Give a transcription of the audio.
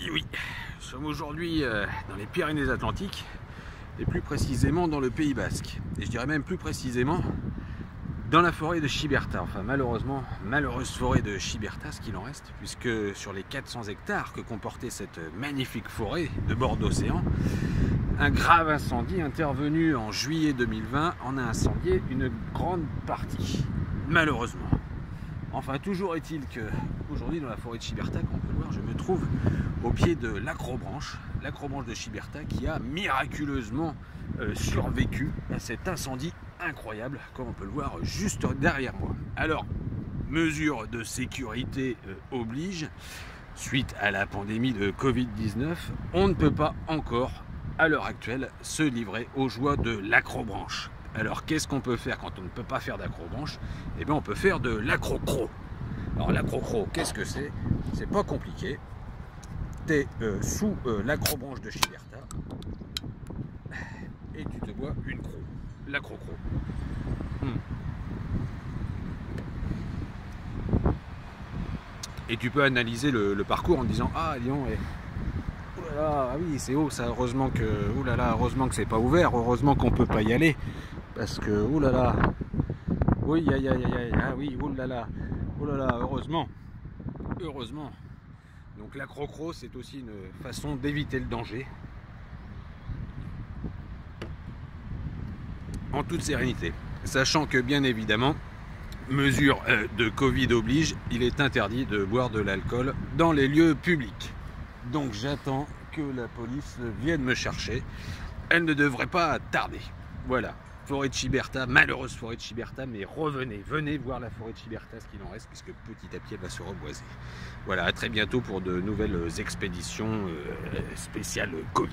Et oui, nous sommes aujourd'hui dans les Pyrénées-Atlantiques, et plus précisément dans le Pays Basque. Et je dirais même plus précisément dans la forêt de Chiberta. Enfin malheureusement, malheureuse forêt de Chiberta, ce qu'il en reste, puisque sur les 400 hectares que comportait cette magnifique forêt de bord d'océan, un grave incendie intervenu en juillet 2020 en a incendié une grande partie, malheureusement. Enfin, toujours est-il que aujourd'hui dans la forêt de Chiberta, comme on peut le voir, je me trouve au pied de l'acrobranche de Chiberta, qui a miraculeusement survécu à cet incendie incroyable, comme on peut le voir juste derrière moi. Alors, mesures de sécurité oblige, suite à la pandémie de Covid-19, on ne peut pas encore, à l'heure actuelle, se livrer aux joies de l'acrobranche. Alors qu'est-ce qu'on peut faire quand on ne peut pas faire d'acrobranche? Eh bien on peut faire de l'acrocro. Alors l'acrocro, qu'est-ce que c'est? C'est pas compliqué. Tu es sous l'acrobranche de Chiberta et tu te bois une croc. L'acrocro. Et tu peux analyser le parcours en disant ah Lyon est... Ah oui, c'est haut ça, heureusement que heureusement que c'est pas ouvert, heureusement qu'on peut pas y aller. Parce que oulala, oui, ah oui, oulala, heureusement. Donc l'acrocro, c'est aussi une façon d'éviter le danger. En toute sérénité. Sachant que bien évidemment, mesure de Covid oblige, il est interdit de boire de l'alcool dans les lieux publics. Donc j'attends que la police vienne me chercher. Elle ne devrait pas tarder. Voilà. Forêt de Chiberta, malheureuse forêt de Chiberta, mais venez voir la forêt de Chiberta, ce qu'il en reste, puisque petit à petit elle va se reboiser. Voilà, à très bientôt pour de nouvelles expéditions spéciales Covid.